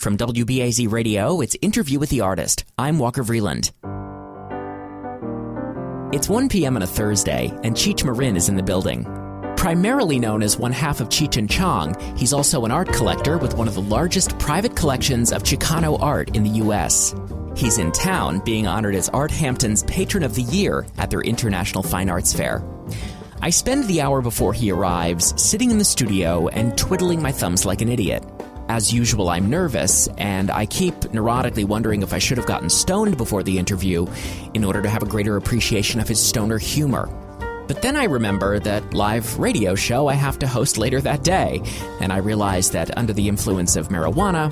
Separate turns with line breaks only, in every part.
From WBAZ Radio, it's Interview with the Artist. I'm Walker Vreeland. It's 1 p.m. on a Thursday, and Cheech Marin is in the building. Primarily known as one half of Cheech Chong, he's also an art collector with one of the largest private collections of Chicano art in the U.S. He's in town being honored as Art Hampton's Patron of the Year at their International Fine Arts Fair. I spend the hour before he arrives sitting in the studio and twiddling my thumbs like an idiot. As usual, I'm nervous, and I keep neurotically wondering if I should have gotten stoned before the interview in order to have a greater appreciation of his stoner humor. But then I remember that live radio show I have to host later that day, and I realize that under the influence of marijuana,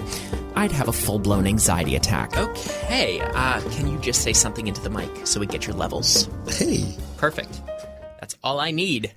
I'd have a full-blown anxiety attack. Okay, can you just say something into the mic so we get your levels?
Hey.
Perfect. That's all I need.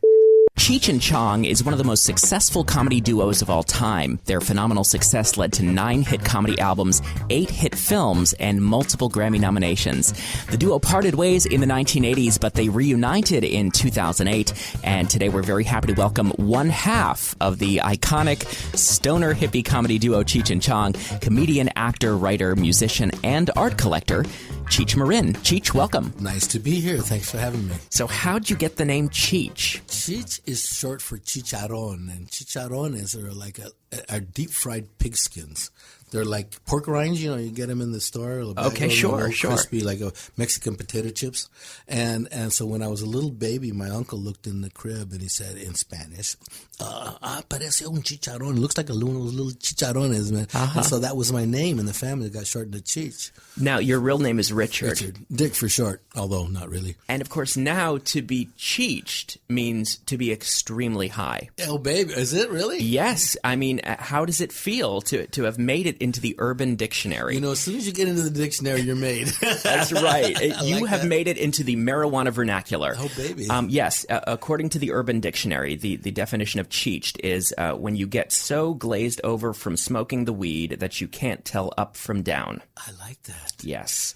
Cheech Chong is one of the most successful comedy duos of all time. Their phenomenal success led to 9 hit comedy albums, 8 hit films, and multiple Grammy nominations. The duo parted ways in the 1980s, but they reunited in 2008, and today we're very happy to welcome one half of the iconic stoner hippie comedy duo Cheech Chong, comedian, actor, writer, musician, and art collector, Cheech Marin. Cheech, welcome.
Nice to be here. Thanks for having me.
So how'd you get the name Cheech?
Cheech is short for chicharron, and chicharrones are like are deep-fried pig skins. They're like pork rinds, you get them in the store.
Okay, sure.
Crispy, like a Mexican potato chips. And so when I was a little baby, my uncle looked in the crib and he said in Spanish, parece un chicharrón. It looks like one of those little chicharrones, man. Uh-huh. And so that was my name in the family. It got shortened to Cheech.
Now, your real name is Richard.
Dick for short, although not really.
And of course, now to be cheeched means to be extremely high.
Oh, baby. Is it really?
Yes. I mean, how does it feel to have made it into the Urban Dictionary?
As soon as you get into the dictionary, you're made.
That's right. You have made it into the marijuana vernacular.
Oh, baby.
Yes. According to the Urban Dictionary, the definition of cheeched is when you get so glazed over from smoking the weed that you can't tell up from down.
I like that.
Yes.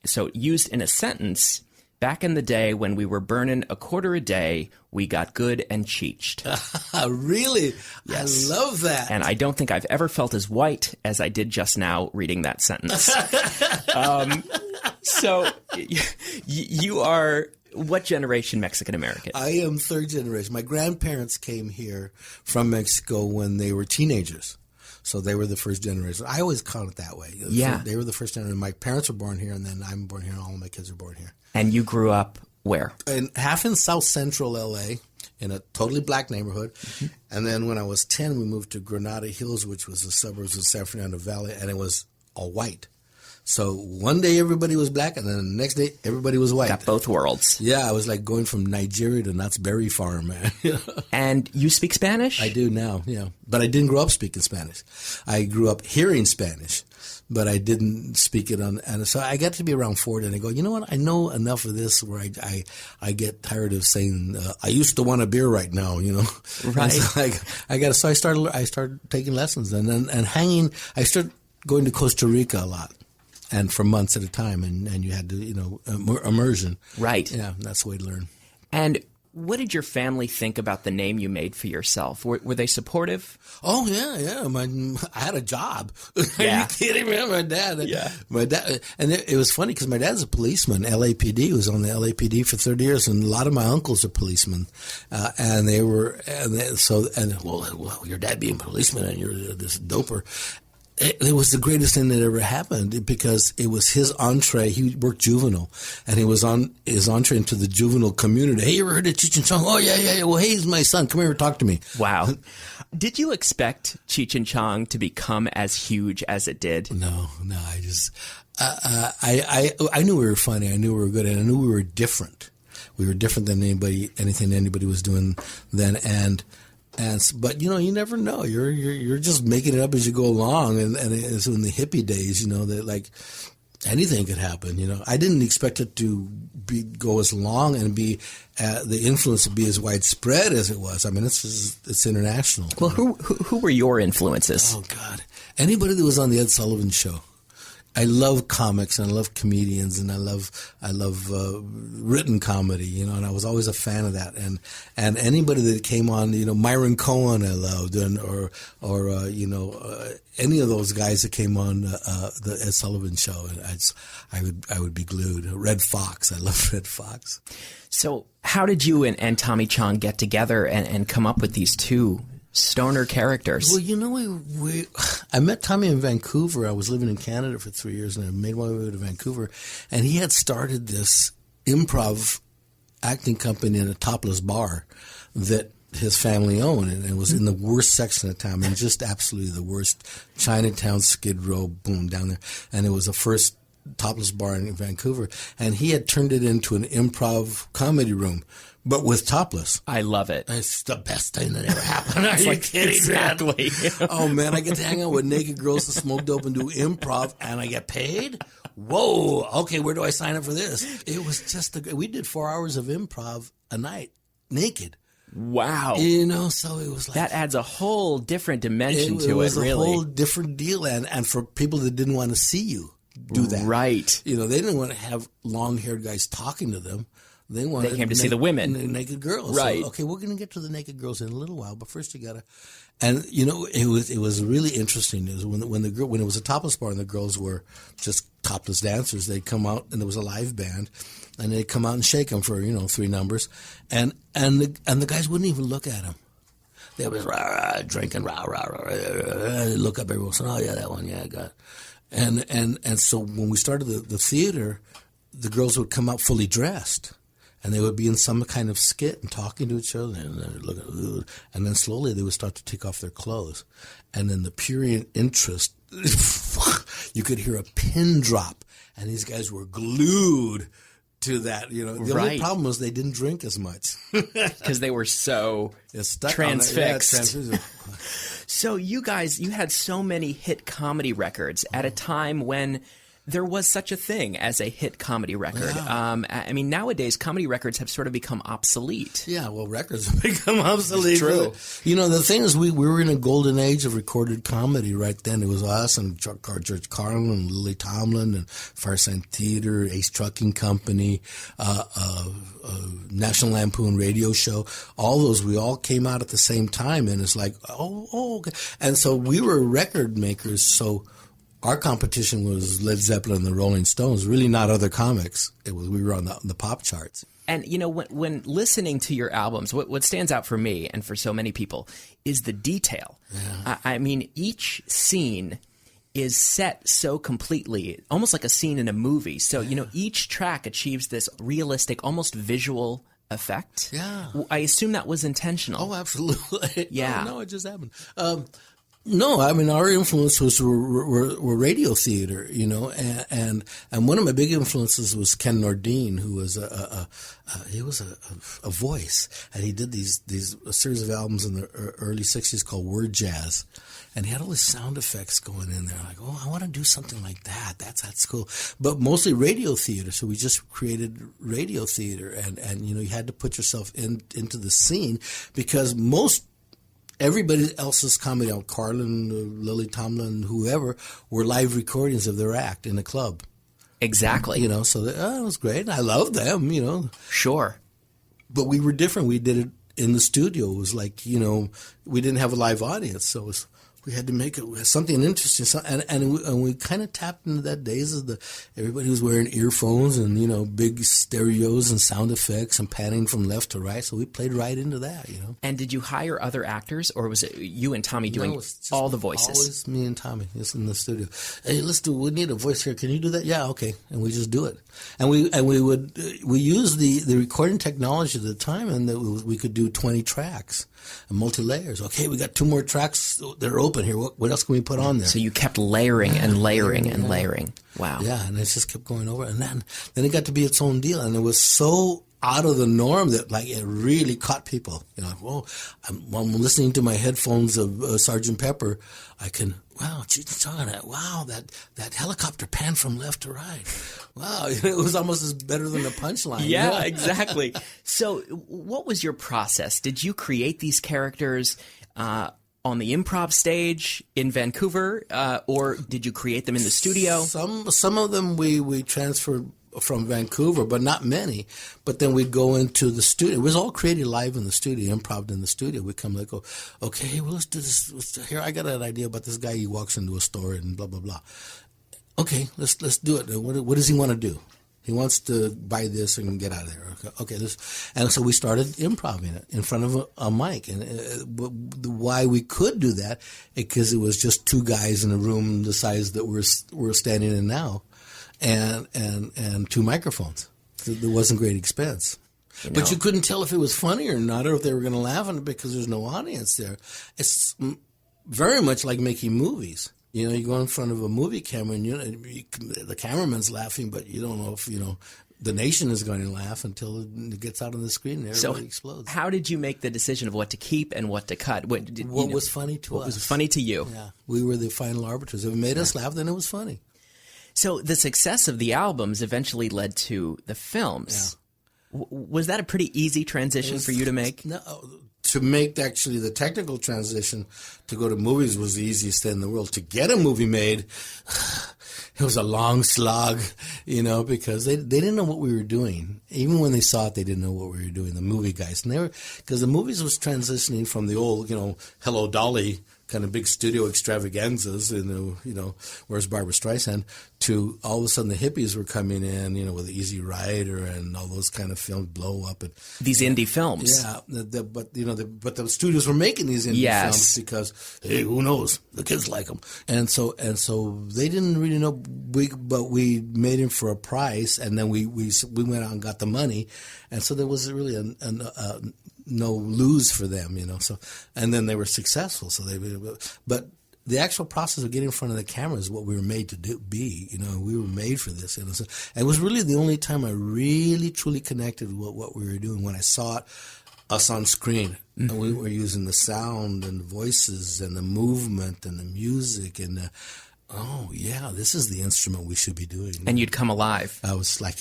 So used in a sentence, back in the day when we were burning a quarter a day, we got good and cheeched.
Really?
Yes.
I love that.
And I don't think I've ever felt as white as I did just now reading that sentence. So you are what generation Mexican-American?
I am third generation. My grandparents came here from Mexico when they were teenagers. So they were the first generation. I always count it that way.
Yeah.
They were the first generation. My parents were born here, and then I'm born here, and all of my kids were born here.
And you grew up where?
Half in South Central L.A., in a totally black neighborhood. Mm-hmm. And then when I was 10, we moved to Granada Hills, which was the suburbs of San Fernando Valley, and it was all white. So one day everybody was black, and then the next day everybody was white.
Got both worlds.
Yeah, I was like going from Nigeria to Knott's Berry Farm, man.
And you speak Spanish?
I do now, yeah. But I didn't grow up speaking Spanish. I grew up hearing Spanish, but I didn't speak it on. And so I got to be around 40, and I go, you know what? I know enough of this where I get tired of saying, I used to want a beer right now,
Right.
And so I started taking lessons, and hanging. I started going to Costa Rica a lot. And for months at a time, and you had to, immersion.
Right.
Yeah, that's the way to learn.
And what did your family think about the name you made for yourself? Were they supportive?
Oh, yeah. I had a job.
Yeah.
Are you kidding me? My dad.
Yeah.
My dad, and it was funny because my dad's a policeman, LAPD. He was on the LAPD for 30 years, and a lot of my uncles are policemen. Well, your dad being a policeman and you're this doper. It was the greatest thing that ever happened because it was his entree. He worked juvenile, and he was on his entree into the juvenile community. Hey, you ever heard of Cheech Chong? Oh, yeah. Well, hey, he's my son. Come here and talk to me.
Wow. Did you expect Cheech Chong to become as huge as it did?
No. I just I knew we were funny. I knew we were good, and I knew we were different. We were different than anything anybody was doing then, but you never know. You're just making it up as you go along, and it's in the hippie days, that like anything could happen. I didn't expect it to go as long and be the influence to be as widespread as it was. I mean, it's international.
Well, who were your influences?
Oh God, anybody that was on the Ed Sullivan Show. I love comics and I love comedians and I love written comedy, you know, and I was always a fan of that. And anybody that came on, you know, Myron Cohen I loved, or any of those guys that came on the Ed Sullivan Show, and I would be glued. Red Fox, I love Red Fox.
So how did you and Tommy Chong get together and come up with these two stoner characters?
Well, you know, I met Tommy in Vancouver. I was living in Canada for 3 years, and I made my way to Vancouver. And he had started this improv acting company in a topless bar that his family owned, and it was in the worst section of town. I mean, just absolutely the worst. Chinatown, Skid Row, boom, down there. And it was the first topless bar in Vancouver. And he had turned it into an improv comedy room, but with topless.
I love it.
It's the best thing that ever happened. Are you kidding?
Exactly.
Oh, man, I get to hang out with naked girls that smoke dope and do improv, and I get paid? Whoa. Okay, where do I sign up for this? It was just we did 4 hours of improv a night, naked.
Wow.
You know, so it was like...
That adds a whole different dimension to it, really.
It was a whole different deal, and for people that didn't want to see you do that.
Right.
You know, they didn't want to have long-haired guys talking to them. They
came to see the women.
Naked girls.
Right.
So, okay, we're going to get to the naked girls in a little while, but first you got to... And, you know, it was really interesting. It was when it was a topless bar and the girls were just topless dancers, they'd come out and there was a live band and they'd come out and shake them for, you know, 3 numbers. And the guys wouldn't even look at them. They was rah, rah, drinking, rah, rah, rah, rah, look up every once in a while. Oh, yeah, that one. Yeah, I got it. And so when we started the theater, the girls would come out fully dressed. And they would be in some kind of skit and talking to each other, and then slowly they would start to take off their clothes. And then the pure interest, you could hear a pin drop, and these guys were glued to that. You know, the only problem was they didn't drink as much
because they were so transfixed. So you guys, you had so many hit comedy records at a time when there was such a thing as a hit comedy record. Yeah. I mean, nowadays, comedy records have sort of become obsolete.
Yeah, well, records have become obsolete.
True.
You know, the thing is, we were in a golden age of recorded comedy right then. It was us and George Carlin and Lily Tomlin and Firesign Theater, Ace Trucking Company, National Lampoon Radio Show. All those, we all came out at the same time. And it's like, oh, okay. And so we were record makers, so... Our competition was Led Zeppelin and the Rolling Stones, really not other comics. We were on the pop charts.
And, you know, when listening to your albums, what stands out for me and for so many people is the detail. Yeah. I mean, each scene is set so completely, almost like a scene in a movie. So, you know, each track achieves this realistic, almost visual effect.
Yeah.
I assume that was intentional.
Oh, absolutely.
Yeah.
No, it just happened. No, I mean, our influences were radio theater, you know, and one of my big influences was Ken Nordine, who was he was a voice, and he did a series of albums in the early 60s called Word Jazz, and he had all these sound effects going in there. Like, oh, I want to do something like that. That's cool. But mostly radio theater, so we just created radio theater, and you know, you had to put yourself into the scene because everybody else's comedy, Carlin, Lily Tomlin, whoever, were live recordings of their act in a club.
Exactly.
You know, so it was great. I loved them, you know.
Sure.
But we were different. We did it in the studio. It was like, you know, we didn't have a live audience, so we had to make it something interesting. And we kind of tapped into that days of everybody was wearing earphones and, you know, big stereos and sound effects and panning from left to right. So we played right into that, you know.
And did you hire other actors, or was it you and Tommy doing all the voices?
Always me and Tommy, just in the studio. Hey, we need a voice here. Can you do that? Yeah, okay. And we just do it. And we used the recording technology at the time, and we could do 20 tracks. And multi-layers. Okay, we got 2 more tracks that are open here. What else can we put on there?
So you kept layering and layering and layering. Wow.
Yeah, and it just kept going over. And then it got to be its own deal. And it was so out of the norm that, like, it really caught people. You know, well, I'm listening to my headphones of Sgt. Pepper. I can, wow, Cheech Chong, wow, that helicopter pan from left to right. Wow, it was almost better than a punchline.
Yeah, you know? Exactly. So what was your process? Did you create these characters on the improv stage in Vancouver, or did you create them in the studio?
Some of them we transferred from Vancouver, but not many. But then we'd go into the studio. It was all created live in the studio, improv in the studio. We'd come like, okay, well, let's do this. Here, I got an idea about this guy. He walks into a store and blah, blah, blah. Okay, let's do it. What does he want to do? He wants to buy this and get out of there. Okay, and so we started improving it in front of a mic. And why we could do that, because it was just two guys in a room the size that we're standing in now, and two microphones. There wasn't great expense. But you couldn't tell if it was funny or not, or if they were going to laugh at it, because there's no audience there. It's very much like making movies. You know, you go in front of a movie camera and the cameraman's laughing, but you don't know if, the nation is going to laugh until it gets out on the screen and everybody explodes.
How did you make the decision of what to keep and what to cut? What
was funny to us?
What was funny to you?
Yeah, we were the final arbiters. If it made us laugh, then it was funny.
So the success of the albums eventually led to the films. Yeah. Was that a pretty easy transition for you to make?
No. To make actually the technical transition to go to movies was the easiest thing in the world. To get a movie made, it was a long slog, because they didn't know what we were doing. Even when they saw it, they didn't know what we were doing, the movie guys. And because the movies was transitioning from the old, Hello Dolly kind of big studio extravaganzas, where's Barbra Streisand, to all of a sudden the hippies were coming in, with Easy Rider and all those kind of films, Blow Up. And
these indie films.
Yeah, but the studios were making these indie films because, hey, who knows? The kids like them. And so they didn't really know, but we made them for a price, and then we went out and got the money. And so there was really no lose for them, So, and then they were successful. So but the actual process of getting in front of the camera is what we were made to be. We were made for this. So, and it was really the only time I really truly connected with what we were doing, when I saw us on screen. Mm-hmm. And we were using the sound and the voices and the movement and the music and this is the instrument we should be doing.
And you'd come alive.
It was like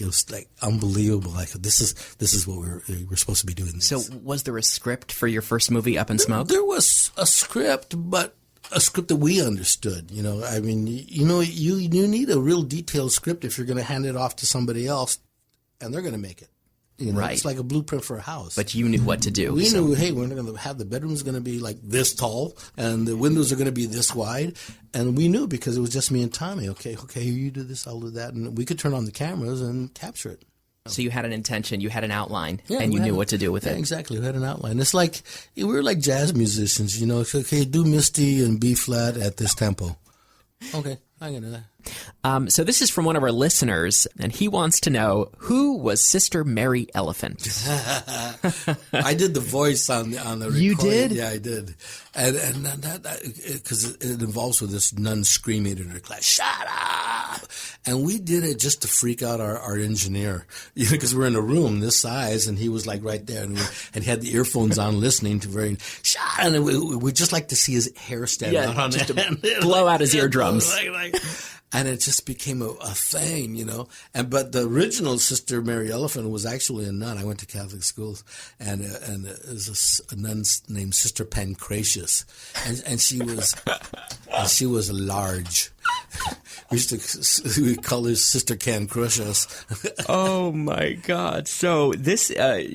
unbelievable. Like this is what we're supposed to be doing.
So was there a script for your first movie, Up in Smoke?
There was a script, but a script that we understood. I mean, you need a real detailed script if you're going to hand it off to somebody else, and they're going to make it.
Right.
It's like a blueprint for a house.
But you knew what to do.
We knew, hey, we're going to have the bedroom's going to be like this tall, and the windows are going to be this wide. And we knew because it was just me and Tommy. Okay, you do this, I'll do that. And we could turn on the cameras and capture it.
So you had an intention, you had an outline, and you knew what to do with it.
Exactly, we had an outline. It's like, we were like jazz musicians, It's okay, do Misty and B flat at this tempo. Okay, I can do that.
So this is from one of our listeners, and he wants to know, who was Sister Mary Elephant?
I did the voice on the recording.
You did?
Yeah, I did. And that because it involves with this nun screaming in her class, shut up! And we did it just to freak out our engineer, because we're in a room this size, and he was like right there, and he had the earphones on listening to shut, and we just like to see his hair stand out on
just
end.
To blow out his eardrums.
And it just became a thing, but the original Sister Mary Elephant was actually a nun. I went to Catholic schools, and there was a nun named Sister Pancratius, and she was large. We call her Sister Can Crush Us.
Oh my God! So this,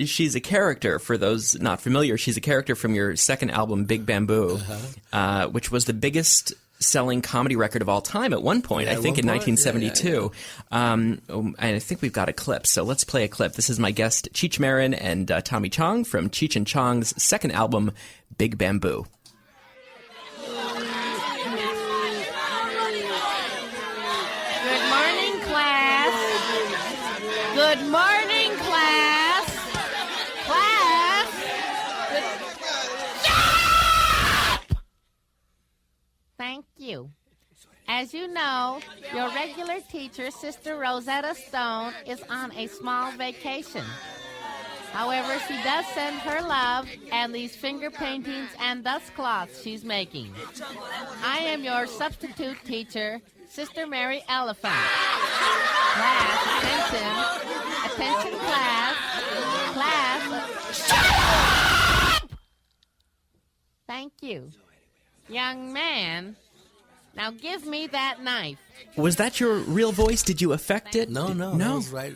she's a character. For those not familiar, she's a character from your second album, Big Bamboo, which was the biggest selling comedy record of all time at one point, I think in 1972. And I think we've got a clip, so let's play a clip. This is my guest, Cheech Marin and Tommy Chong from Cheech and Chong's second album, Big Bamboo.
Good morning, class. Good morning, class. Class. Thank you. As you know, your regular teacher, Sister Rosetta Stone, is on a small vacation. However, she does send her love and these finger paintings and dust cloths she's making. I am your substitute teacher, Sister Mary Elephant. Class, attention. Attention, class. Class. Shut up! Thank you. Young man, now give me that knife.
Was that your real voice? Did you affect it?
No. That was right.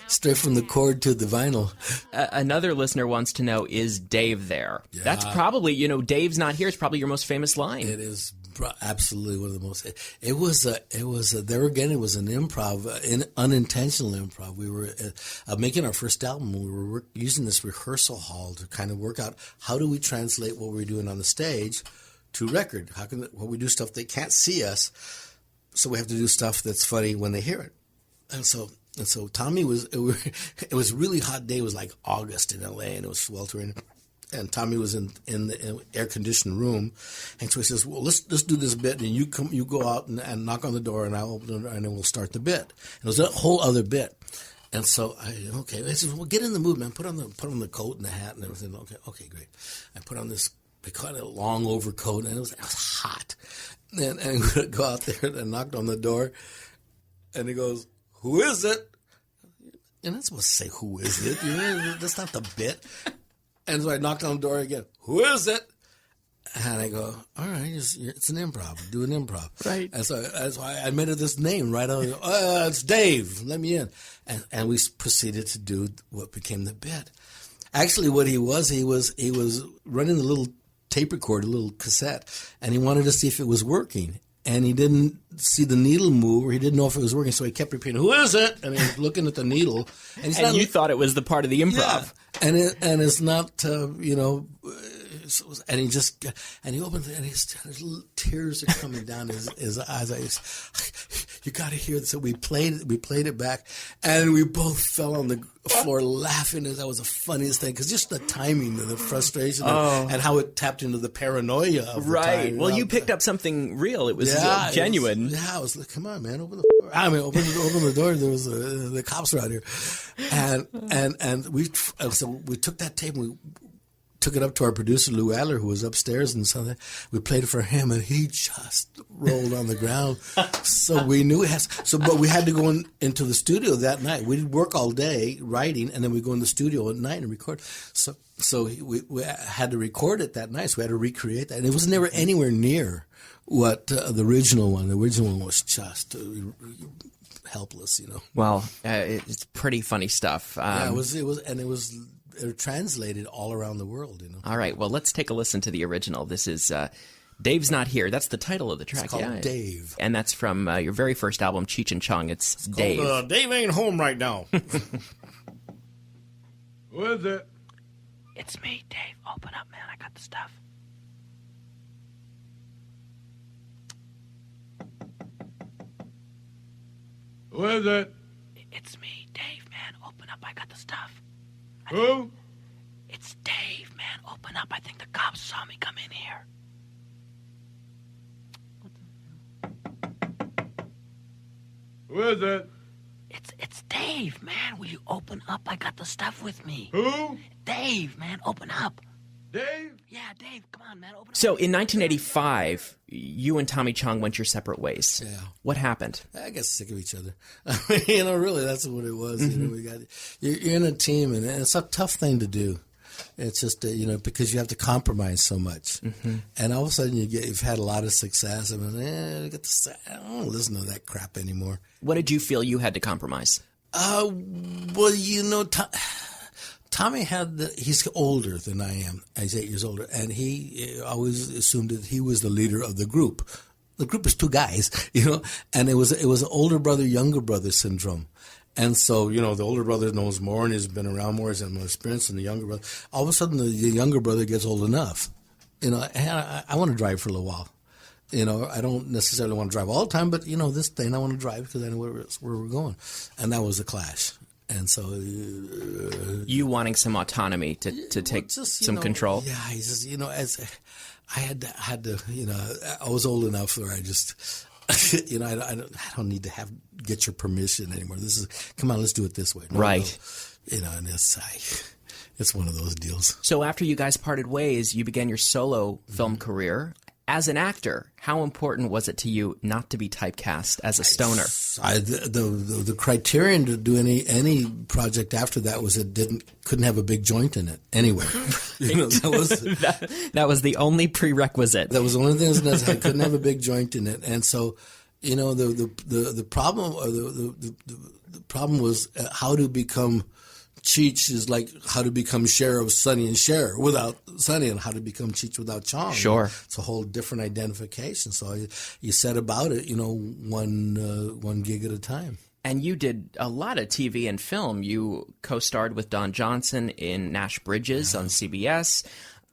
Straight from the cord to the vinyl.
Another listener wants to know, is Dave there?
Yeah.
That's probably, Dave's not here. It's probably your most famous line.
It is absolutely one of the most. It was there again. It was an improv, unintentional improv. We were making our first album. We were using this rehearsal hall to kind of work out how do we translate what we're doing on the stage to record. How can we do stuff they can't see us? So we have to do stuff that's funny when they hear it. And so Tommy it was a really hot day. It was like August in LA, and it was sweltering. And Tommy was in the air conditioned room, and so he says, "Well, let's do this bit, and you go out and knock on the door, and I'll open it, and then we'll start the bit." And it was a whole other bit. And so I said, "Well, get in the mood, man. Put on the coat and the hat and everything." Okay, great. I put on this. We caught a long overcoat, and it was hot. And we go out there and knocked on the door, and he goes, "Who is it?" You're not supposed to say, "Who is it?" That's not the bit. And so I knocked on the door again. "Who is it?" And I go, "All right, it's an improv. Do an improv." Right. And so that's why I made it this name right out. It's Dave. Let me in. And we proceeded to do what became the bit. Actually, what he was running a little tape recorder, a little cassette, and he wanted to see if it was working. And he didn't see the needle move, or he didn't know if it was working, so he kept repeating, "Who is it?" And he was looking at the needle.
And you thought it was the part of the improv.
Yeah. And it's not, and he opened it, and his tears are coming down his eyes. You got to hear this. So we played it back, and we both fell on the floor laughing. That was the funniest thing, because just the timing and the frustration and how it tapped into the paranoia of the time.
Well, you picked up something real. It was genuine.
I was like, "Come on, man, open the door." Open the door. There was the cops around here, and we took that tape and we took it up to our producer, Lou Adler, who was upstairs, and something. We played it for him, and he just rolled on the ground. So we knew but we had to go into the studio that night. We did work all day writing, and then we go in the studio at night and record. So we had to record it that night. So we had to recreate that, and it was never anywhere near what the original one. The original one was just helpless,
Well, it's pretty funny stuff.
Yeah, it was translated all around the world,
All right, well, let's take a listen to the original. This is Dave's Not Here. That's the title of the track.
It's called Dave.
And that's from your very first album, Cheech and Chong. It's Dave.
Called, Dave ain't home right now.
Who is it?
It's me, Dave. Open up, man. I got the stuff.
Who is it?
It's me, Dave, man. Open up. I got the stuff.
Who?
It's Dave, man. Open up. I think the cops saw me come in here.
Who is it?
It's Dave, man. Will you open up? I got the stuff with me.
Who?
Dave, man. Open up.
Dave?
Yeah, Dave. Come on, man. Open up. So in 1985, you and Tommy Chong went your separate ways.
Yeah.
What happened?
I got sick of each other. I mean, really, that's what it was. You're in a team, and it's a tough thing to do. It's just because you have to compromise so much, and all of a sudden you've had a lot of success. I don't listen to that crap anymore.
What did you feel you had to compromise?
Well, Tommy he's older than I am. He's 8 years older, and he always assumed that he was the leader of the group. The group is two guys, and it was an older brother, younger brother syndrome. And so, the older brother knows more and has been around more, has more experience than the younger brother. All of a sudden, the younger brother gets old enough. I want to drive for a little while. I don't necessarily want to drive all the time, but, this thing I want to drive because I know where we're going. And that was a clash. And so...
you wanting some autonomy to take some control?
Yeah, he just, as I had to, I was old enough where I just... I don't need to get your permission anymore. Come on, let's do it this way.
Right.
And it's one of those deals.
So after you guys parted ways, you began your solo film career. As an actor, how important was it to you not to be typecast as a stoner?
The criterion to do any project after that was it couldn't have a big joint in it anyway.
That was the only prerequisite.
That was the only thing that I couldn't have a big joint in it, and so the problem the problem was how to become. Cheech is like how to become Cher of Sonny and Cher without Sonny, and how to become Cheech without Chong.
Sure.
It's a whole different identification. So you set about it, one gig at a time.
And you did a lot of TV and film. You co-starred with Don Johnson in Nash Bridges on CBS.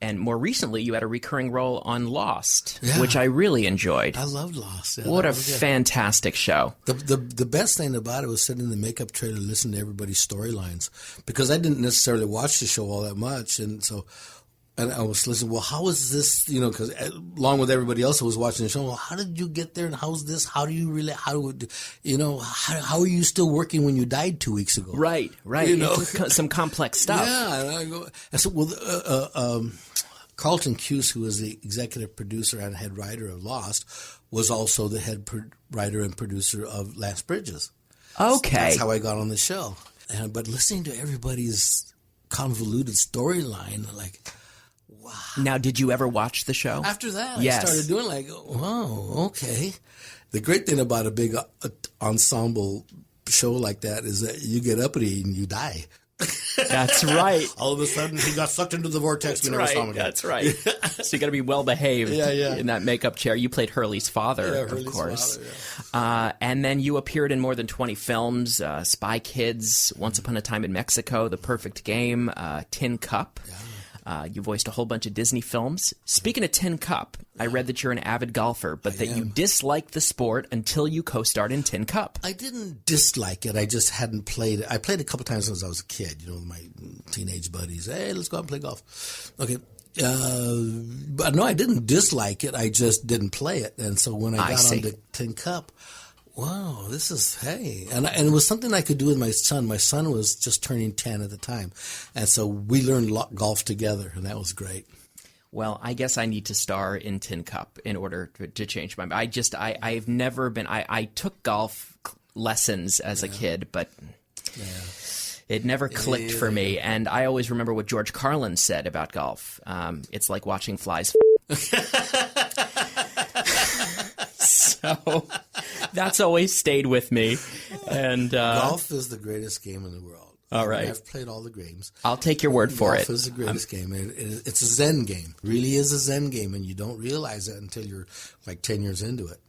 And more recently, you had a recurring role on Lost, which I really enjoyed.
I loved Lost. Yeah,
what a fantastic show.
The best thing about it was sitting in the makeup trailer listening to everybody's storylines, because I didn't necessarily watch the show all that much. And I was listening, well, how is this, because along with everybody else who was watching the show, well, how did you get there and how's this? How do you really, how are you still working when you died 2 weeks ago?
Right. Some complex stuff.
Yeah. And I said, well, Carlton Cuse, who was the executive producer and head writer of Lost, was also the head writer and producer of Last Bridges.
Okay.
So that's how I got on the show. But listening to everybody's convoluted storyline, like, wow.
Now, did you ever watch the show?
After that,
yes.
I started doing like, wow, okay. The great thing about a big ensemble show like that is that you get uppity and you die.
That's right.
All of a sudden, he got sucked into the vortex. We never saw him again.
That's right. So you got to be well behaved in that makeup chair. You played Hurley's father, of course.
Father,
and then you appeared in more than 20 films: Spy Kids, Once Upon a Time in Mexico, The Perfect Game, Tin Cup. You voiced a whole bunch of Disney films. Speaking of Tin Cup, I read that you're an avid golfer, but that you disliked the sport until you co-starred in Tin Cup.
I didn't dislike it. I just hadn't played it. I played it a couple times since I was a kid, with my teenage buddies. Hey, let's go out and play golf. Okay. But no, I didn't dislike it. I just didn't play it. And so when I got on the Tin Cup, wow, this is, hey. And it was something I could do with my son. My son was just turning 10 at the time. And so we learned golf together, and that was great.
Well, I guess I need to star in Tin Cup in order to change my mind. I've never been, I took golf lessons as a kid, but it never clicked for me. And I always remember what George Carlin said about golf. It's like watching flies. So that's always stayed with me. And
golf is the greatest game in the world.
All right.
I've played all the games.
I'll take your word for it.
Golf is the greatest game. It's a Zen game. It really is a Zen game, and you don't realize that until you're like 10 years into it.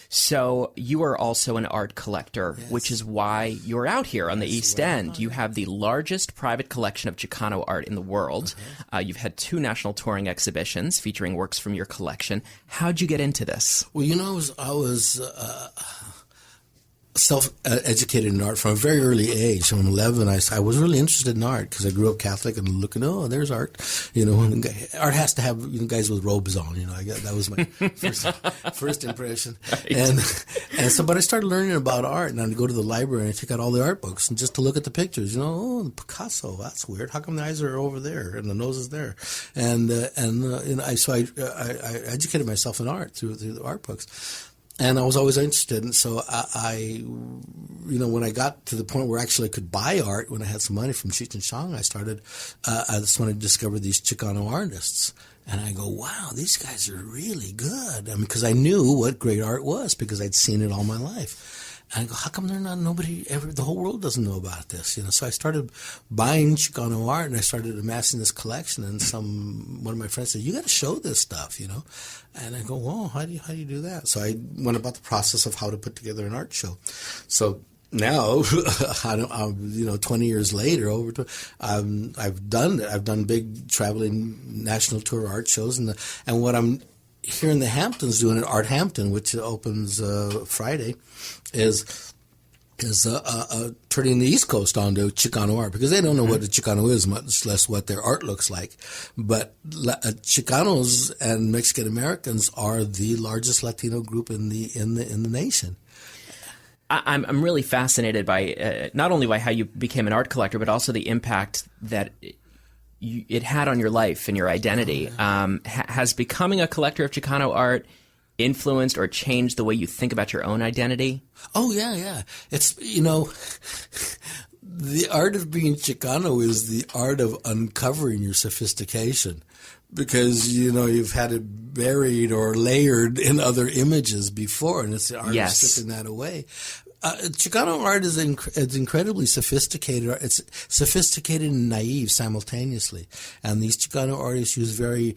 So you are also an art collector, which is why you're out here on the East End. You have the largest private collection of Chicano art in the world. You've had 2 national touring exhibitions featuring works from your collection. How'd you get into this?
Well, I was self-educated in art from a very early age. From 11, I was really interested in art because I grew up Catholic and looking, there's art. Art has to have guys with robes on. That was my first impression. Right. But I started learning about art, and I'd go to the library and take out all the art books and just to look at the pictures. Picasso, that's weird. How come the eyes are over there and the nose is there? I educated myself in art through the art books. And I was always interested, and so I when I got to the point where actually I could buy art, when I had some money from Cheech Chong, I just wanted to discover these Chicano artists. And I go, wow, these guys are really good. Because I knew what great art was because I'd seen it all my life. And I go, how come the whole world doesn't know about this? So I started buying Chicano art, and I started amassing this collection. And one of my friends said, you got to show this stuff, And I go, well, how do you do that? So I went about the process of how to put together an art show. So now, 20 years later, I've done it. I've done big traveling national tour art shows, and what I'm here in the Hamptons doing at Art Hampton, which opens Friday, is turning the East Coast onto Chicano art, because they don't know what a Chicano is, much less what their art looks like. But Chicanos and Mexican Americans are the largest Latino group in the nation.
I'm really fascinated by not only by how you became an art collector, but also the impact that it had on your life and your identity. Has becoming a collector of Chicano art influenced or changed the way you think about your own identity?
Oh, yeah. It's, the art of being Chicano is the art of uncovering your sophistication, because, you've had it buried or layered in other images before, and it's the art of stripping that away. Chicano art is incredibly sophisticated. It's sophisticated and naive simultaneously. And these Chicano artists use very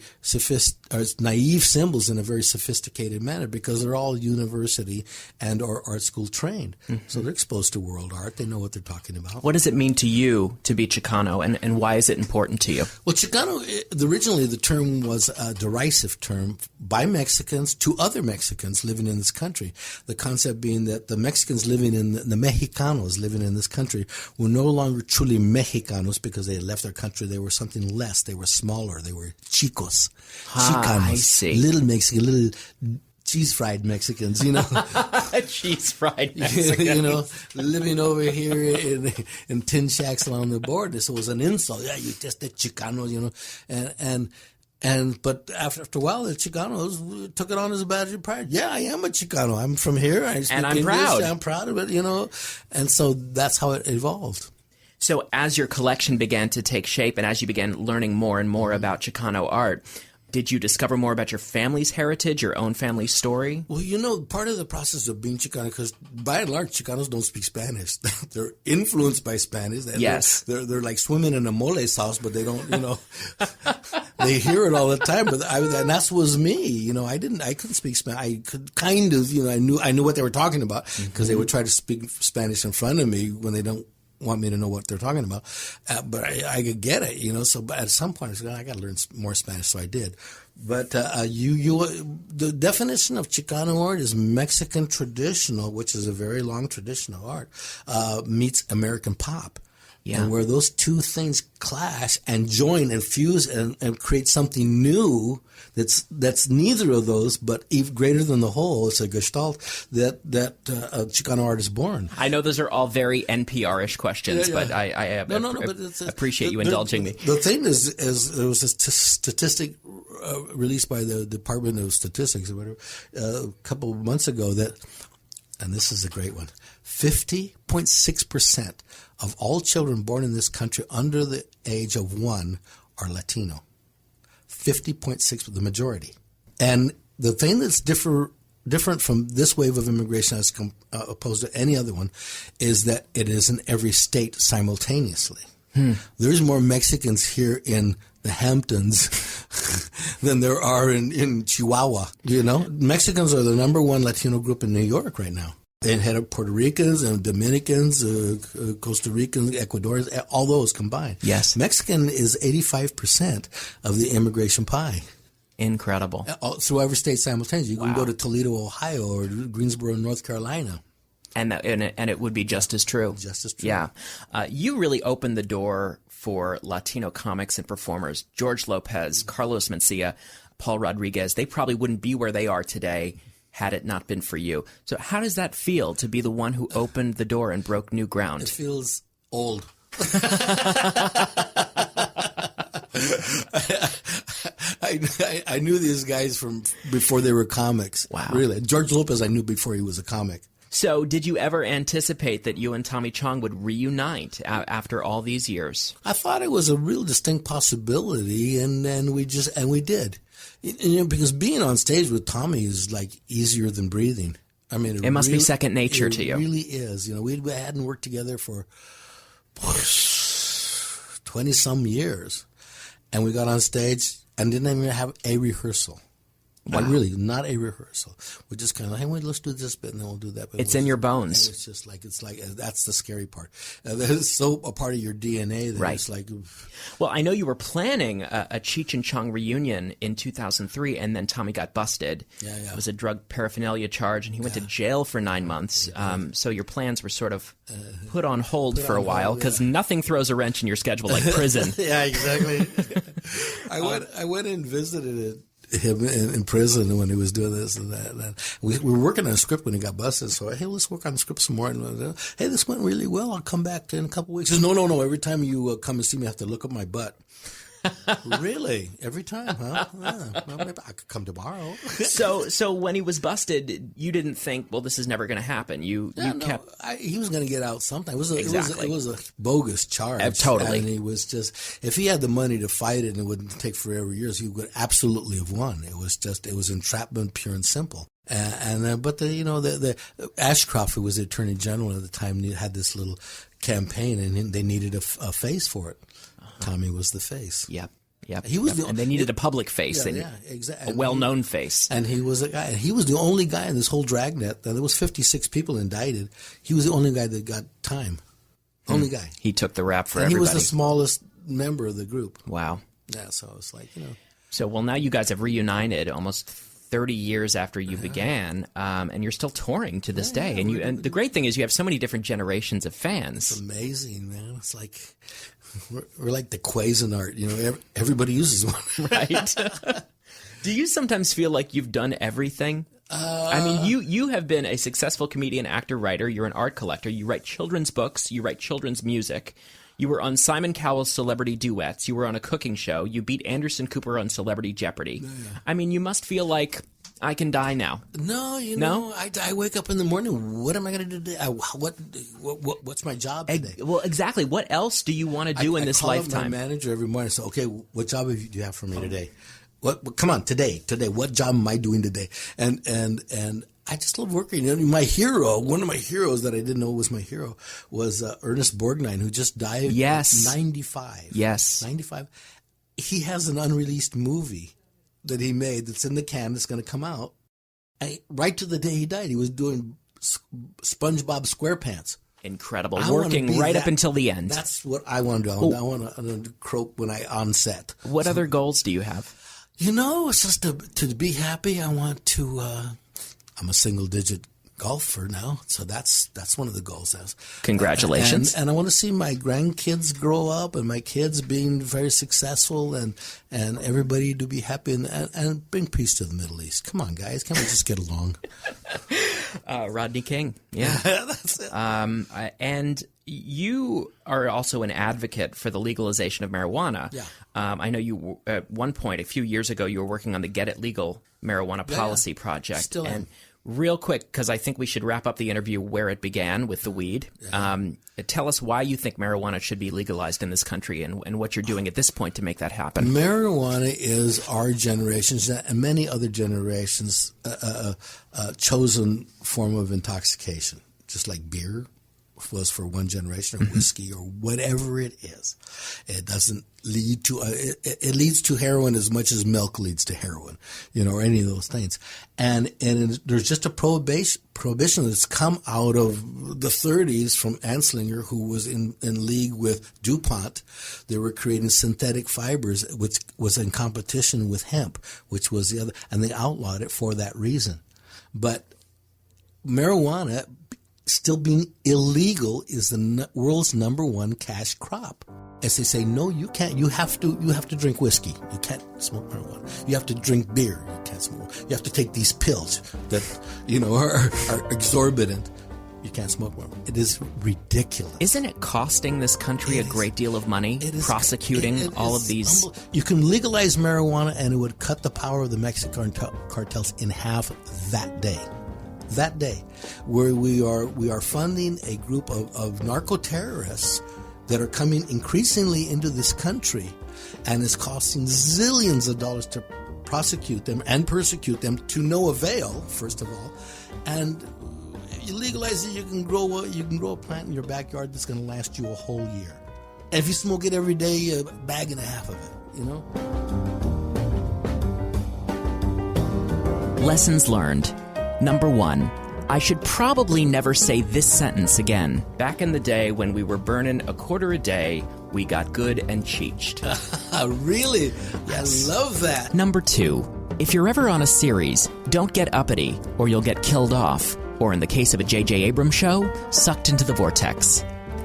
naive symbols in a very sophisticated manner, because they're all university and or art school trained. Mm-hmm. So they're exposed to world art. They know what they're talking about.
What does it mean to you to be Chicano, and why is it important to you?
Well, Chicano, originally the term was a derisive term by Mexicans to other Mexicans living in this country. The concept being that the Mexicans living in the Mexicanos living in this country were no longer truly Mexicanos because they had left their country. They were something less. They were smaller. They were chicos, Chicanos,
I see.
Little Mexican, little cheese-fried Mexicans,
Cheese-fried Mexicans.
Living over here in tin shacks along the border. So it was an insult. Yeah, you just the Chicanos, But after a while, the Chicanos took it on as a badge of pride. Yeah, I am a Chicano. I'm from here. I speak English.
Proud.
I'm proud of it, And so that's how it evolved.
So as your collection began to take shape and as you began learning more and more about Chicano art, did you discover more about your family's heritage, your own family's story?
Well, part of the process of being Chicano, because by and large, Chicanos don't speak Spanish. They're influenced by Spanish.
Yes.
They're like swimming in a mole sauce, but they don't, they hear it all the time. But and that was me. I couldn't speak Spanish. I could kind of, I knew what they were talking about, because they would try to speak Spanish in front of me when they don't want me to know what they're talking about, but I could get it, So, but at some point, I got to learn more Spanish, so I did. But the definition of Chicano art is Mexican traditional, which is a very long tradition of art, meets American pop. Yeah. And where those two things clash and join and fuse and create something new that's neither of those, but even greater than the whole. It's a gestalt that Chicano art is born.
I know those are all very NPR-ish questions, but I appreciate you indulging me.
The thing is there was a statistic released by the Department of Statistics or whatever a couple of months ago and this is a great one, 50.6% of all children born in this country under the age of 1 are Latino. 50.6%, the majority. And the thing that's different from this wave of immigration as opposed to any other one is that it is in every state simultaneously. There's more Mexicans here in the Hamptons than there are in Chihuahua. Mexicans are the number one Latino group in New York right now. They had Puerto Ricans and Dominicans, Costa Ricans, Ecuadorians, all those combined.
Yes.
Mexican is 85% of the immigration pie.
Incredible.
Through every state simultaneously. You can go to Toledo, Ohio, or Greensboro, North Carolina.
And it would be just as true.
Just as true.
Yeah. You really opened the door for Latino comics and performers. George Lopez, Carlos Mencia, Paul Rodriguez, they probably wouldn't be where they are today had it not been for you. So how does that feel to be the one who opened the door and broke new ground?
It feels old. I knew these guys from before they were comics.
Wow.
Really. George Lopez I knew before he was a comic.
So did you ever anticipate that you and Tommy Chong would reunite after all these years?
I thought it was a real distinct possibility, and we did. Because being on stage with Tommy is like easier than breathing. I mean,
it must be second nature to you.
It really is. We hadn't worked together for 20-some years, and we got on stage and didn't even have a rehearsal. Wow. Like really, not a rehearsal. We're just kind of like, hey, let's do this bit and then we'll do that. But
it's in your bones.
It's just like that's the scary part. It's so a part of your DNA that
right.
It's like.
Well, I know you were planning a Cheech and Chong reunion in 2003, and then Tommy got busted.
Yeah.
It was a drug paraphernalia charge, and he went to jail for 9 months. So your plans were sort of put on hold for a while because nothing throws a wrench in your schedule like prison.
Yeah, exactly. I went and visited him in prison when he was doing this and that. And we were working on a script when he got busted. So, hey, let's work on the script some more. And, hey, this went really well. I'll come back in a couple of weeks. He says, no. Every time you come and see me, I have to look at my butt. Really? Every time, huh? Well, maybe I could come tomorrow.
So when he was busted, you didn't think, well, this is never going to happen. You kept.
He was going to get out sometime.
Exactly.
It was a bogus charge.
Totally.
And he was just, if he had the money to fight it and it wouldn't take forever years, he would absolutely have won. It was entrapment, pure and simple. But the Ashcroft, who was the Attorney General at the time, had this little campaign, and they needed a face for it. Tommy was the face.
Yep.
He was
and they needed a public face.
Exactly.
A well-known face.
And he was a guy. And he was the only guy in this whole dragnet. There was 56 people indicted. He was the only guy that got time. Only guy.
He took the rap for
and
everybody.
He was the smallest member of the group.
Wow.
Yeah, so it's like,
So, now you guys have reunited almost 30 years after you began, and you're still touring to this day. And the great thing is you have so many different generations of fans.
It's amazing, man. It's like we're like the Cuisinart. Everybody uses one.
Right. Do you sometimes feel like you've done everything? I mean, you have been a successful comedian, actor, writer. You're an art collector. You write children's books. You write children's music. You were on Simon Cowell's Celebrity Duets. You were on a cooking show. You beat Anderson Cooper on Celebrity Jeopardy. Yeah. I mean, you must feel like I can die now.
No, I wake up in the morning. What am I going to do today? What's my job today?
Well, exactly. What else do you want to do in this lifetime?
I call up my manager every morning and say, okay, what job do you have for me today? Come on, today. What job am I doing today? And I just love working. My hero, one of my heroes that I didn't know was my hero, was Ernest Borgnine, who just died at 95.
Yes.
95. He has an unreleased movie that he made that's in the can that's going to come out. Right to the day he died, he was doing SpongeBob SquarePants.
Incredible. Working right up until the end.
That's what I want to do. I want to croak when I on set.
What other goals do you have?
It's just to be happy. I want to... I'm a single-digit golfer now, so that's one of the goals.
Congratulations!
And I want to see my grandkids grow up, and my kids being very successful, and everybody to be happy, and bring peace to the Middle East. Come on, guys, can't we just get along?
Rodney King, yeah,
that's it.
And you are also an advocate for the legalization of marijuana.
Yeah.
I know you at one point a few years ago you were working on the Get It Legal marijuana policy project.
Still am.
And real quick, because I think we should wrap up the interview where it began with the weed.
Yeah.
Tell us why you think marijuana should be legalized in this country and what you're doing at this point to make that happen.
Marijuana is our generation's and many other generations' chosen form of intoxication, just like beer was for one generation, or whiskey, or whatever it is. It doesn't lead to it leads to heroin as much as milk leads to heroin, or any of those things. And there's just a prohibition that's come out of the 30s from Anslinger, who was in league with DuPont. They were creating synthetic fibers, which was in competition with hemp, which was the other, and they outlawed it for that reason. But marijuana, still being illegal, is the world's number one cash crop. As they say, no, you can't. You have to drink whiskey. You can't smoke marijuana. You have to drink beer. You can't smoke. You have to take these pills that are exorbitant. You can't smoke marijuana. It is ridiculous.
Isn't it costing this country a great deal of money prosecuting all of these?
You can legalize marijuana, and it would cut the power of the Mexican cartels in half that day. That day, where we are funding a group of narco-terrorists that are coming increasingly into this country, and it's costing zillions of dollars to prosecute them and persecute them to no avail, first of all. And you legalize it, you can grow a plant in your backyard that's going to last you a whole year. And if you smoke it every day, a bag and a half of it,
Lessons learned. Number 1, I should probably never say this sentence again. Back in the day when we were burning a quarter a day, we got good and cheeched.
Really?
Yes.
I love that.
Number 2, if you're ever on a series, don't get uppity or you'll get killed off. Or in the case of a J.J. Abrams show, sucked into the vortex.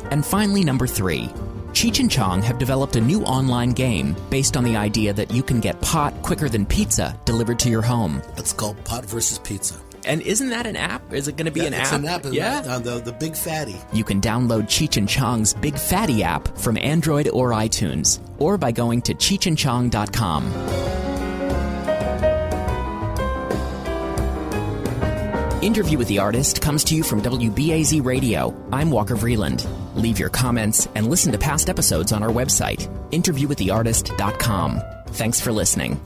And finally, number 3, Cheech and Chong have developed a new online game based on the idea that you can get pot quicker than pizza delivered to your home.
It's called Pot versus Pizza.
And isn't that an app? Is it going to be an app?
It's an app.
Yeah.
The Big Fatty.
You can download Cheech and Chong's Big Fatty app from Android or iTunes, or by going to cheechandchong.com. Interview with the Artist comes to you from WBAZ Radio. I'm Walker Vreeland. Leave your comments and listen to past episodes on our website, interviewwiththeartist.com. Thanks for listening.